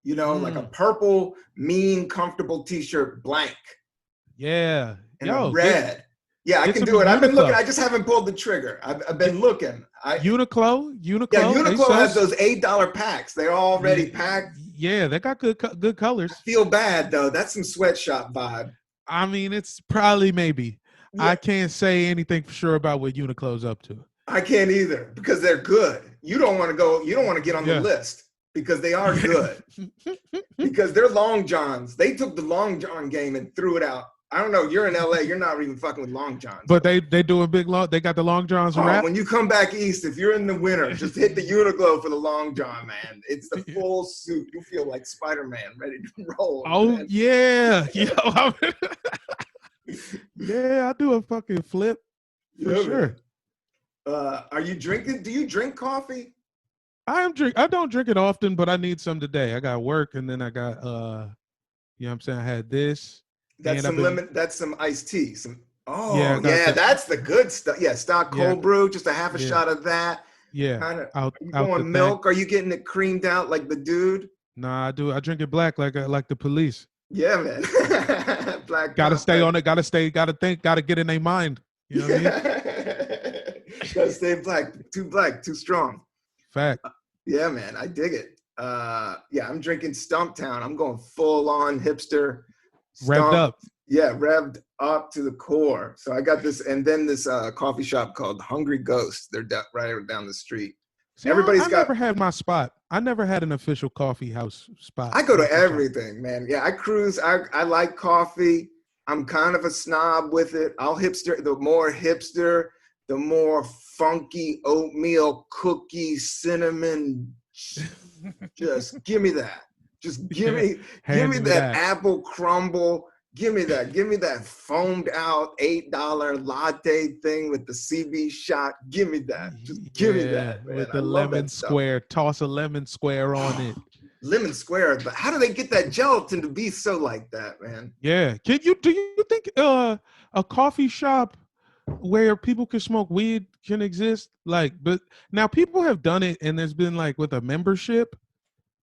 Like a purple, mean, comfortable t-shirt, blank. Yeah. And a red. I can do it. I've been looking. I just haven't pulled the trigger. I've been looking. Uniqlo. Yeah, Uniqlo has those $8 packs. They're already packed. Yeah, they got good colors. I feel bad, though. That's some sweatshop vibe. I mean, it's probably maybe. Yeah. I can't say anything for sure about what Uniqlo's up to. I can't either because they're good. You don't want to get on the list. Because they are good. Because they're long johns. They took the long john game and threw it out I don't know. You're in LA. You're not even fucking with Long Johns. But they doing big long. They got the Long Johns wrap. When you come back east, if you're in the winter, just hit the Uniqlo for the Long John, man. It's the full suit. You feel like Spider-Man, ready to roll. Oh man. yeah, yeah. I do a fucking flip for sure. Are you drinking? Do you drink coffee? I don't drink it often, but I need some today. I got work, and then I got you know what I'm saying. I had this. That's some lemon. That's some iced tea. That's the good stuff. Yeah, stock cold brew, just a half a shot of that. Yeah. Are you going milk? Are you getting it creamed out like the dude? Nah, I do. I drink it black like the police. Yeah, man. Black. Gotta stay on it. Gotta stay. Gotta think. Gotta get in their mind. You know what I mean? Gotta stay black. Too strong. Fact. Yeah, man. I dig it. I'm drinking Stumptown. I'm going full on hipster. Revved up. Yeah, revved up to the core. So I got this, and then this coffee shop called Hungry Ghost. They're right down the street. See, I never had my spot. I never had an official coffee house spot. I go to everything, man. Yeah, I cruise. I like coffee. I'm kind of a snob with it. The more hipster, the more funky oatmeal cookie, cinnamon. Just give me that. Just give me that apple crumble. Give me that foamed out $8 latte thing with the CB shot. Give me that. Just give me that, man. With the lemon square. Toss a lemon square on it. Lemon square. But how do they get that gelatin to be so like that, man? Yeah. Do you think a coffee shop where people can smoke weed can exist? But now people have done it, and there's been with a membership.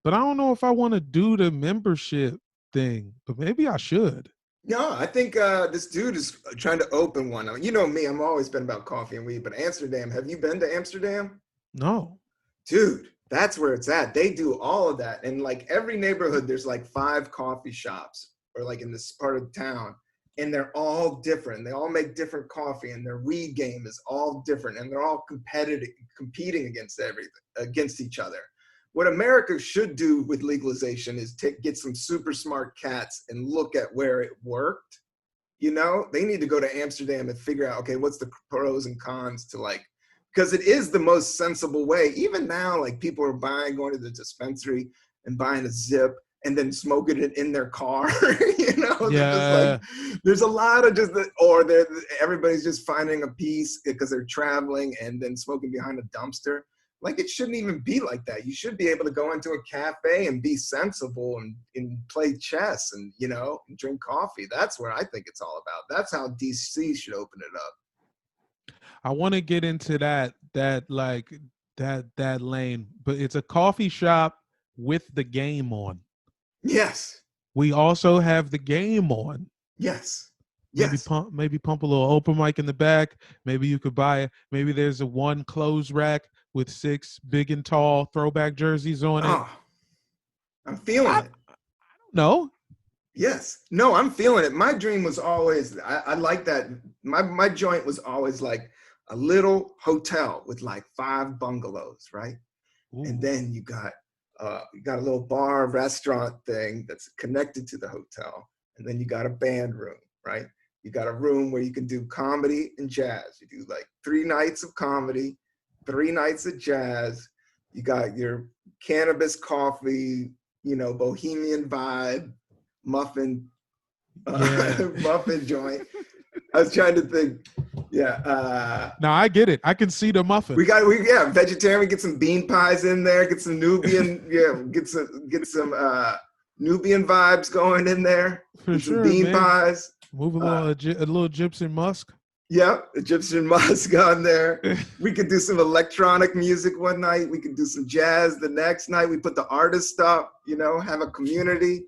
But I don't know if I want to do the membership thing, but maybe I should. No, I think this dude is trying to open one. You know me, I'm always been about coffee and weed, but Amsterdam, have you been to Amsterdam? No. Dude, that's where it's at. They do all of that. And every neighborhood, there's 5 coffee shops or in this part of town. And they're all different. They all make different coffee, and their weed game is all different. And they're all competing against each other. What America should do with legalization is get some super smart cats and look at where it worked. You know, they need to go to Amsterdam and figure out, okay, what's the pros and cons to because it is the most sensible way. Even now, people are going to the dispensary and buying a zip and then smoking it in their car. You know, yeah. There's a lot of everybody's just finding a piece because they're traveling and then smoking behind a dumpster. It shouldn't even be like that. You should be able to go into a cafe and be sensible and play chess and, and drink coffee. That's where I think it's all about. That's how DC should open it up. I want to get into that lane, but it's a coffee shop with the game on. Yes. We also have the game on. Yes. Maybe pump a little open mic in the back. Maybe you could buy it. Maybe there's a one clothes rack with 6 big and tall throwback jerseys on it. I'm feeling it. I don't know. Yes. No, I'm feeling it. My dream was always, I like that. My joint was always a little hotel with 5 bungalows, right? Ooh. And then you got a little bar restaurant thing that's connected to the hotel. And then you got a band room, right? You got a room where you can do comedy and jazz. You do 3 nights of comedy, 3 nights of jazz. You got your cannabis coffee, bohemian vibe, muffin joint. I was trying to think. Yeah. No, I get it. I can see the muffin. Vegetarian. We get some bean pies in there. Get some Nubian. Get some Nubian vibes going in there. For sure, some bean pies. Move a little Egyptian musk. Yep, Egyptian musk on there. We could do some electronic music one night. We could do some jazz the next night. We put the artists up, have a community.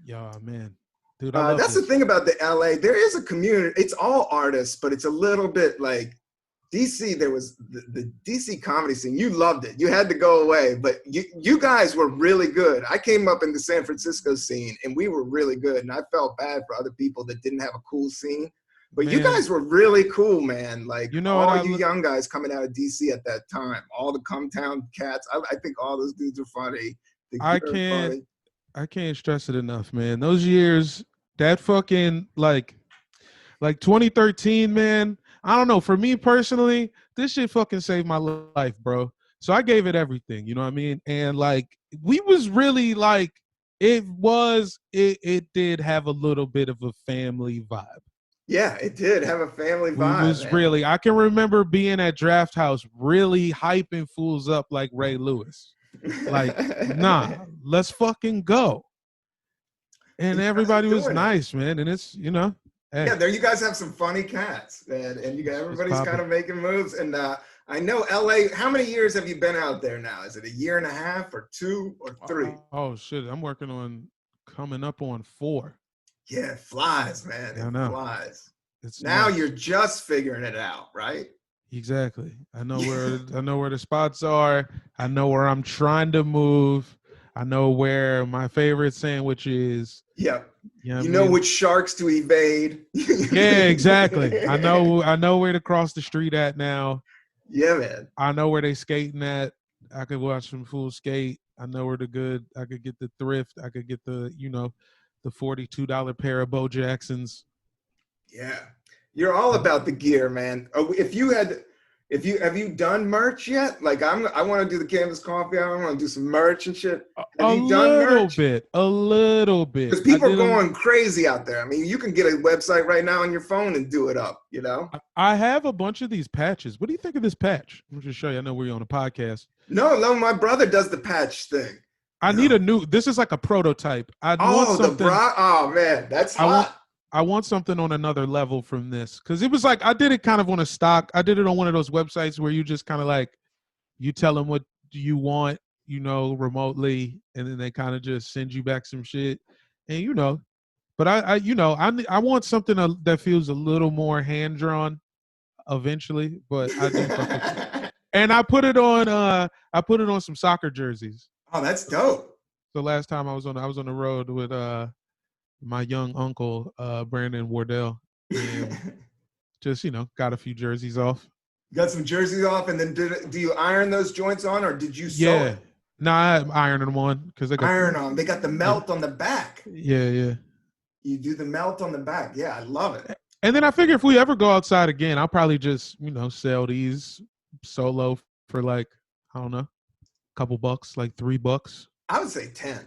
Yeah, man. Dude, that's the thing about the LA. There is a community. It's all artists, but it's a little bit DC. There was the DC comedy scene. You loved it. You had to go away, but you guys were really good. I came up in the San Francisco scene, and we were really good. And I felt bad for other people that didn't have a cool scene. But you guys were really cool, man. All you young guys coming out of DC at that time, all the Cumtown cats. I think all those dudes are funny. I can't stress it enough, man. Those years, that fucking Like 2013, man. I don't know. For me personally, this shit fucking saved my life, bro. So I gave it everything, you know what I mean? And like, we was really like, it did have a little bit of a family vibe. Yeah, it did have a family We vibe, was man. really, I can remember being at Draft House really hyping fools up like Ray Lewis. Like, nah, let's fucking go. And You guys are everybody was doing it. nice, man. And it's, you know, hey, Yeah, there you guys have some funny cats, man, and everybody's kind of making moves. And I know LA. How many years have you been out there now? Is it a year and a half, or 2 or 3? Oh shit, I'm working on coming up on 4. Yeah, it flies, man. Yeah, I It know. flies. It's now nuts. you're just figuring it out, right? Exactly. I know where the spots are. I know where I'm trying to move. I know where my favorite sandwich is. Yeah. You know which sharks to evade. Yeah, exactly. I know where to cross the street at now. Yeah, man. I know where they skating at. I could watch some full skate. I know where I could get the thrift. I could get the $42 pair of Bo Jacksons. Yeah. You're all about the gear, man. Have you done merch yet? Like I want to do the Cannabis Coffee Hour. I want to do some merch and shit. Have you done merch? A little bit. Because people are going crazy out there. I mean, you can get a website right now on your phone and do it up, you know? I have a bunch of these patches. What do you think of this patch? Let me just show you. I know we're on a podcast. No, my brother does the patch thing. I need this is like a prototype. Oh man, that's hot. I want something on another level from this, because it was like I did it kind of on a stock. I did it on one of those websites where you just kind of like you tell them what you want, remotely, and then they kind of just send you back some shit, and But I want something that feels a little more hand drawn, eventually. But I do, and I put it on some soccer jerseys. Oh, that's dope. The last time I was on the road with my young uncle, Brandon Wardell, and just, got a few jerseys off. Got some jerseys off, and then do you iron those joints on, or did you sew it? No, I ironed them on because they got iron on. They got the melt on the back. Yeah. You do the melt on the back. Yeah, I love it. And then I figure if we ever go outside again, I'll probably just, sell these solo for like, I don't know, a couple bucks, like $3. I would say 10.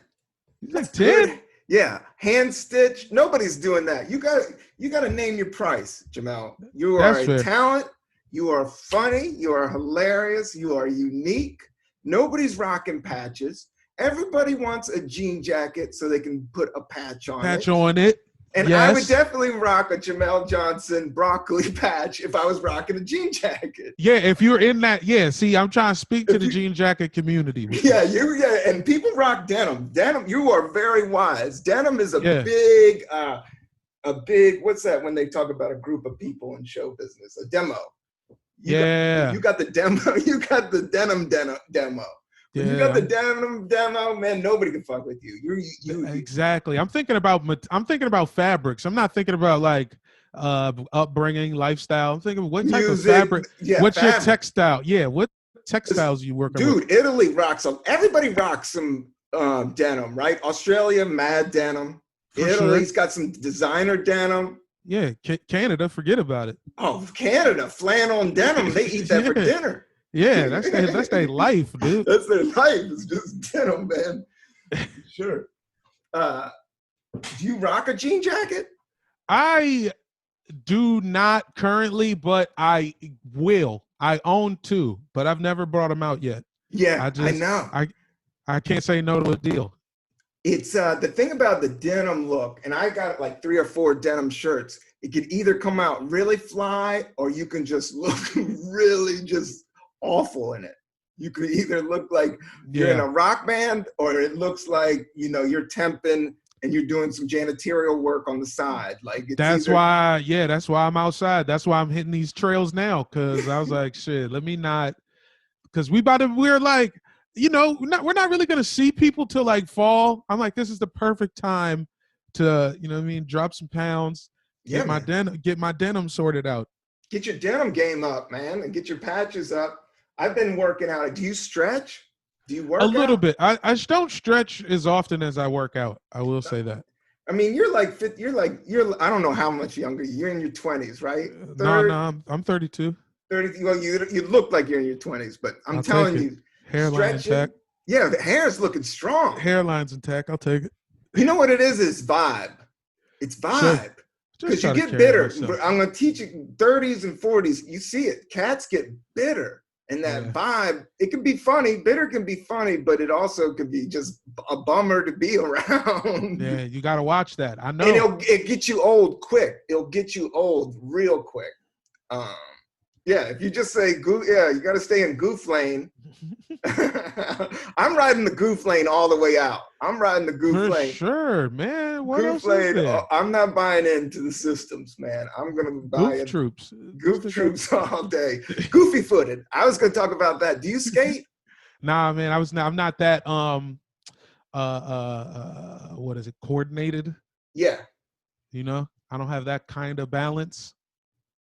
Like 10? Yeah, hand stitch. Nobody's doing that. You got to name your price, Jamel. You are a talent. You are funny. You are hilarious. You are unique. Nobody's rocking patches. Everybody wants a jean jacket so they can put a patch on it. And yes. I would definitely rock a Jamel Johnson broccoli patch if I was rocking a jean jacket. Yeah, if you're in that, see, I'm trying to speak to the jean jacket community. Yeah, and people rock denim. Denim, you are very wise. Denim is a big, what's that when they talk about a group of people in show business? A demo. You got the demo. You got the denim demo. When you got the denim demo, man, nobody can fuck with you. Exactly. I'm thinking about fabrics. I'm not thinking about like upbringing, lifestyle. I'm thinking what type of fabric. Yeah, what's your textile? Yeah, what textiles are you working with? Dude, Italy rocks some. Everybody rocks some denim, right? Australia, mad denim. Italy's got some designer denim. Yeah, Canada, forget about it. Oh, Canada, flannel and denim. They eat that for dinner. Yeah, that's their life, dude. That's their life. It's just denim, man. Sure. Do you rock a jean jacket? I do not currently, but I will. I own 2, but I've never brought them out yet. Yeah, I know. I can't say no to a deal. It's the thing about the denim look, and I got like 3 or 4 denim shirts. It could either come out really fly, or you can just look really just awful in it. You could either look like you're in a rock band, or it looks like you're temping and you're doing some janitorial work on the side. Like that's why I'm outside. That's why I'm hitting these trails now, because I was like, shit, let me not, because we're like, we're not really gonna see people till like fall. I'm like, this is the perfect time to drop some pounds, get my denim sorted out. Get your denim game up, man, and get your patches up. I've been working out. Do you stretch? Do you work out? A little bit. I don't stretch as often as I work out. I will say that. I mean, you're like I don't know how much younger. You're in your 20s, right? No, I'm 32. 30. Well, you look like you're in your 20s, but I'm I'll telling take it. you, Hairline intact. Yeah, the hair's looking strong. Hairline's intact. I'll take it. You know what it is? It's vibe. It's vibe. Sure. Because you get bitter. I'm going to teach you 30s and 40s. You see it. Cats get bitter. And that vibe, it can be funny. Bitter can be funny, but it also could be just a bummer to be around. Yeah, you got to watch that. I know. And it get you old quick. It'll get you old real quick. Yeah, if you just say, you got to stay in goof lane. I'm riding the goof lane all the way out. I'm riding the goof lane. Sure, man. What goof else lane, is there? I'm not buying into the systems, man. I'm going to buy Goof troops. Goof troops all day. Goofy footed. I was going to talk about that. Do you skate? Nah, man. I'm not that what is it? Coordinated? Yeah. You know, I don't have that kind of balance.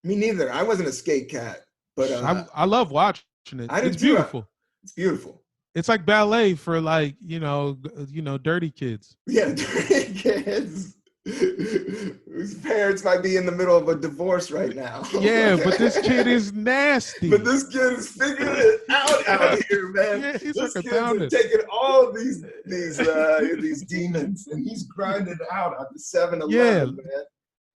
Me neither. I wasn't a skate cat, but I love watching it. It's beautiful. It's beautiful. It's like ballet for like, dirty kids. Yeah, dirty kids whose parents might be in the middle of a divorce right now. Yeah, but this kid is nasty. But this kid is figuring it out here, man. Yeah, he's this like a kid's taking all of these demons and he's grinding it out at the 7-Eleven, man.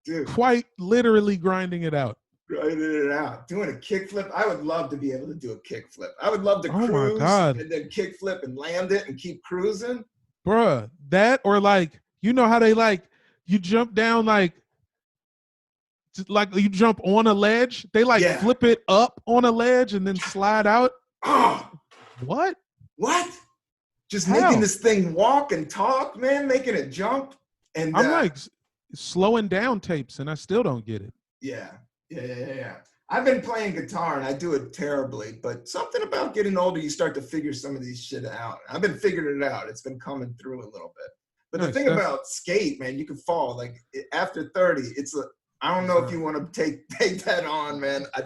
Dude. Quite literally grinding it out. Grinding it out. Doing a kickflip. I would love to be able to do a kickflip. I would love to cruise and then kickflip and land it and keep cruising. Bruh, that or like, you know how they like, you jump down like you jump on a ledge. They flip it up on a ledge and then slide out. Oh. What? Just making this thing walk and talk, man, making it jump. And I'm like slowing down tapes and I still don't get it. Yeah. I've been playing guitar and I do it terribly, but something about getting older, you start to figure some of these shit out. I've been figuring it out. It's been coming through a little bit. But the thing about skate, man, you can fall. Like after 30, I don't know if you want to take that on, man. I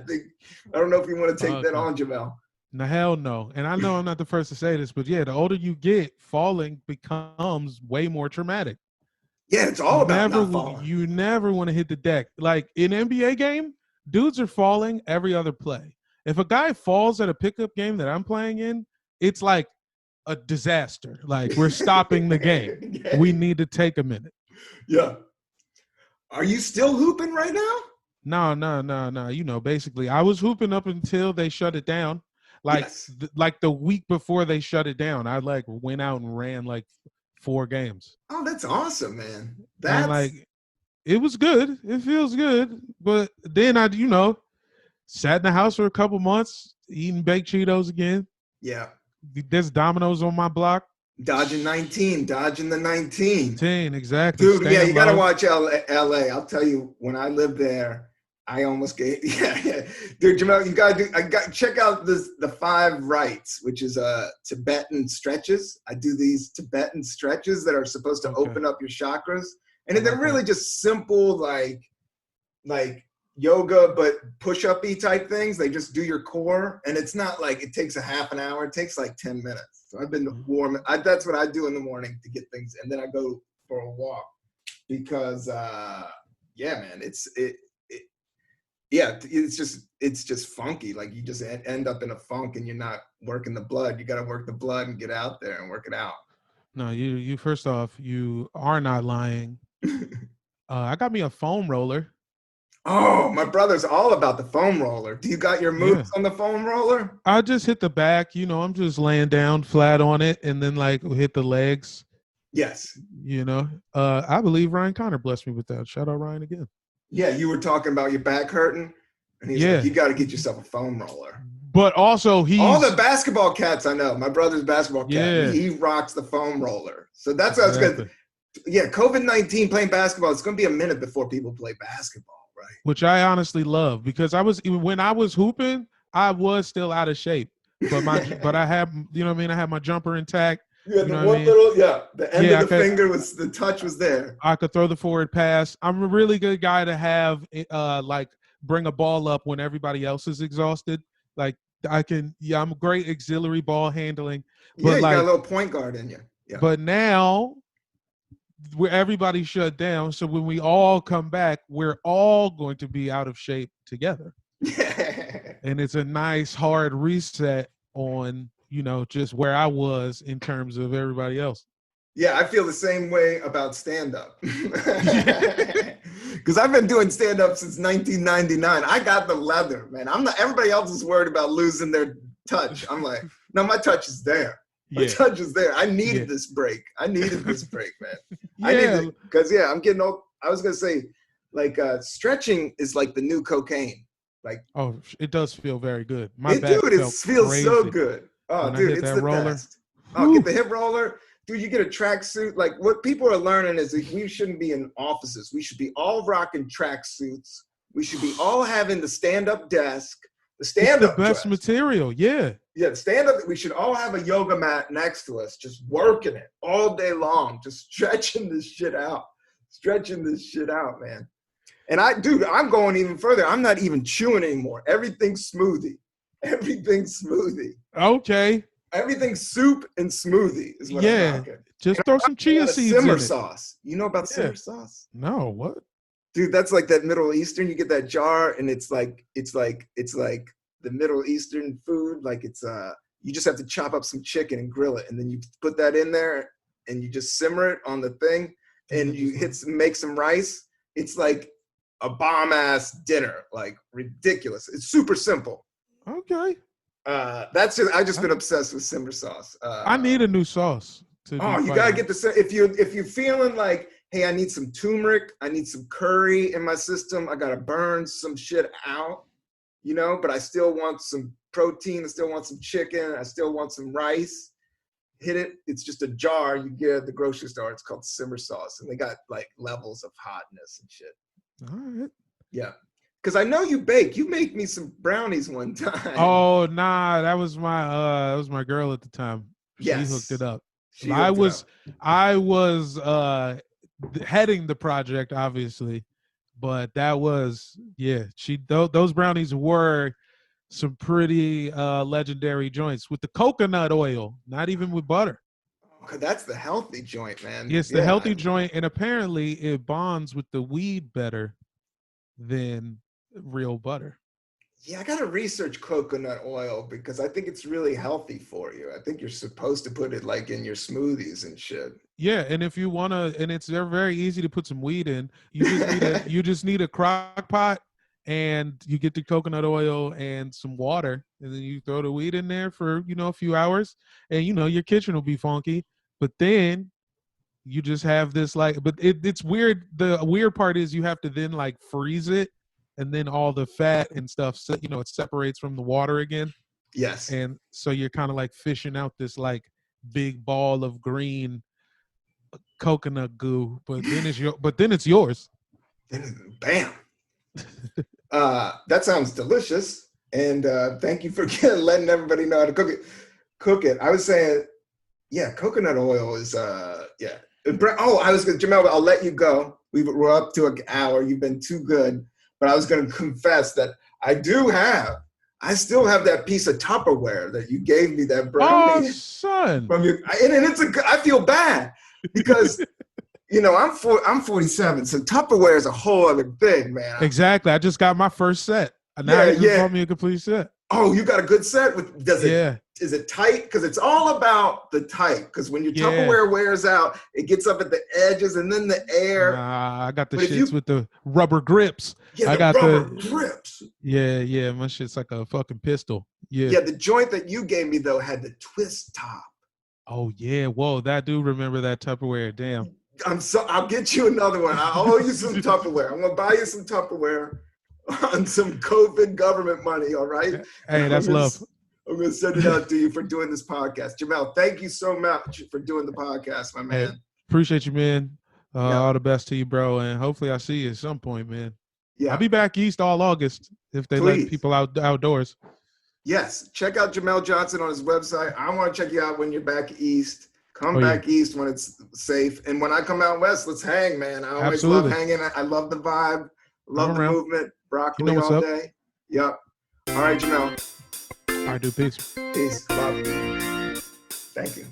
don't know if you want to take that on, Jamel. No, hell no. And I know I'm not the first to say this, but yeah, the older you get, falling becomes way more traumatic. Yeah, it's all about not falling. You never want to hit the deck. Like in an NBA game, dudes are falling every other play. If a guy falls at a pickup game that I'm playing in, it's like a disaster. Like we're stopping the game. Yeah. We need to take a minute. Yeah. Are you still hooping right now? No. Basically, I was hooping up until they shut it down. Like, like the week before they shut it down, I went out and ran 4 games. Oh, that's awesome, man. It was good. It feels good. But then I, sat in the house for a couple months, eating baked Cheetos again. Yeah. There's Domino's on my block. Dodging the 19. Exactly. Dude, you got to watch LA. I'll tell you, when I lived there, I almost gave, Dude, Jamel, you got to check out the 5 rights, which is Tibetan Stretches. I do these Tibetan stretches that are supposed to open up your chakras. And they're really just simple, like yoga, but push-up-y type things. They just do your core. And it's not like it takes a half an hour. It takes 10 minutes. So I've been warming. That's what I do in the morning to get things. And then I go for a walk because, man, it's just funky. Like you just end up in a funk and you're not working the blood. You got to work the blood and get out there and work it out. No, you first off, you are not lying. I got me a foam roller. Oh, my brother's all about the foam roller. Do you got your moves on the foam roller? I just hit the back. I'm just laying down flat on it and then hit the legs. Yes. I believe Ryan Connor blessed me with that. Shout out Ryan again. Yeah, you were talking about your back hurting, and he's like, you got to get yourself a foam roller. But also, all the basketball cats I know, my brother's basketball cat, he rocks the foam roller. So that's what I was going to. Yeah, COVID-19 playing basketball, it's going to be a minute before people play basketball, right? Which I honestly love because when I was hooping, I was still out of shape. But but I have, I had my jumper intact. Yeah, the end of the finger the touch was there. I could throw the forward pass. I'm a really good guy to have, bring a ball up when everybody else is exhausted. I'm great auxiliary ball handling. But you got a little point guard in you. Yeah. But now, where everybody shut down. So when we all come back, we're all going to be out of shape together. And it's a nice hard reset on, just where I was in terms of everybody else. Yeah, I feel the same way about stand-up. Because I've been doing stand-up since 1999. I got the leather, man. Everybody else is worried about losing their touch. I'm like, no, my touch is there. My touch is there. I needed this break. I needed this break, man. I needed it because I'm getting old. I was gonna say, like, stretching is like the new cocaine. Like, oh, it does feel very good. It feels so good. Oh, dude, it's the best. Oh, get the hip roller. Dude, you get a tracksuit. Like, what people are learning is that we shouldn't be in offices. We should be all rocking tracksuits. We should be all having the stand-up desk. The stand-up the best material, yeah. Yeah, the stand-up, we should all have a yoga mat next to us, just working it all day long, just stretching this shit out. Stretching this shit out, man. And I'm going even further. I'm not even chewing anymore. Everything's smoothie. Everything's smoothie. Okay. Everything's soup and smoothie is what I'm talking. Just throw some chia seeds in it. Simmer sauce. You know about simmer sauce? No, what? Dude, that's like that Middle Eastern. You get that jar and it's like the Middle Eastern food. Like you just have to chop up some chicken and grill it. And then you put that in there and you just simmer it on the thing and you make some rice. It's like a bomb ass dinner, like ridiculous. It's super simple. Okay. That's it. I just been obsessed with simmer sauce. I need a new sauce. You gotta get if you're feeling like, hey, I need some turmeric, I need some curry in my system, I gotta burn some shit out, but I still want some protein, I still want some chicken, I still want some rice. Hit it. It's just a jar you get at the grocery store. It's called simmer sauce, and they got like levels of hotness and shit. All right. Yeah. Because I know you bake. You make me some brownies one time. Oh, nah, that was my girl at the time. Yes. She hooked it up. I was heading the project, obviously, but that was those brownies were some pretty legendary joints with the coconut oil, not even with butter. Okay, that's the healthy joint, man. Yes, the healthy joint, and apparently it bonds with the weed better than real butter. Yeah, I gotta research coconut oil because I think it's really healthy for you. I think you're supposed to put it like in your smoothies and shit. Yeah, and if you wanna, and they're very easy to put some weed in. You just need a crock pot, and you get the coconut oil and some water, and then you throw the weed in there for a few hours, and your kitchen will be funky. But then you just have this but it's weird. The weird part is you have to then like freeze it. And then all the fat and stuff, it separates from the water again. Yes. And so you're kind of like fishing out this like big ball of green coconut goo, but then it's yours. Bam. That sounds delicious. And thank you for letting everybody know how to cook it. I was saying, coconut oil is Jamel, I'll let you go. We're up to an hour. You've been too good. But I was going to confess that I still have that piece of Tupperware that you gave me, that brownie. Oh, son. From you, and I feel bad because, I'm 47, so Tupperware is a whole other thing, man. Exactly. I just got my first set. Now you brought me a complete set. Oh, you got a good set? Is it tight? Because it's all about the tight. Because when your Tupperware wears out, it gets up at the edges and then the air. I got the shits with the rubber grips. Yeah, I got rubber grips. Yeah. My shit's like a fucking pistol. Yeah. Yeah, the joint that you gave me, though, had the twist top. Oh, yeah. Whoa, that dude remember that Tupperware. Damn. I'll get you another one. I'll owe you some Tupperware. I'm going to buy you some Tupperware on some COVID government money, all right? Hey, that's love. I'm going to send it out to you for doing this podcast. Jamel, thank you so much for doing the podcast, my man. Hey, appreciate you, man. All the best to you, bro. And hopefully I see you at some point, man. Yeah. I'll be back east all August if they let people outdoors. Yes. Check out Jamel Johnson on his website. I want to check you out when you're back east. Come back east when it's safe. And when I come out west, let's hang, man. I always love hanging. I love the vibe. Love the movement. Broccoli all day. Yep. All right, Jamel. All right, dude. Peace. Peace. Love. Thank you.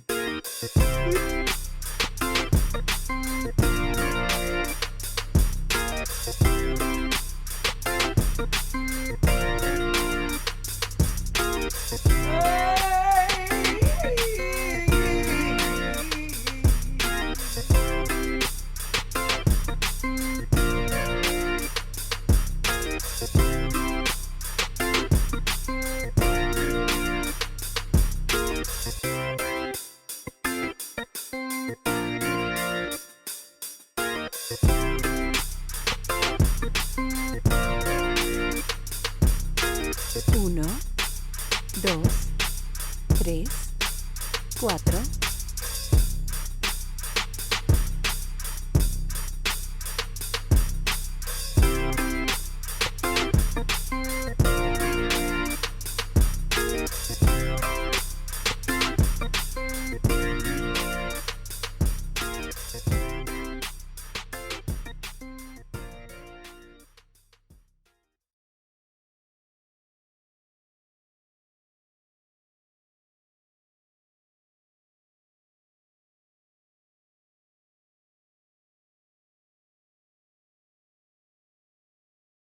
don't.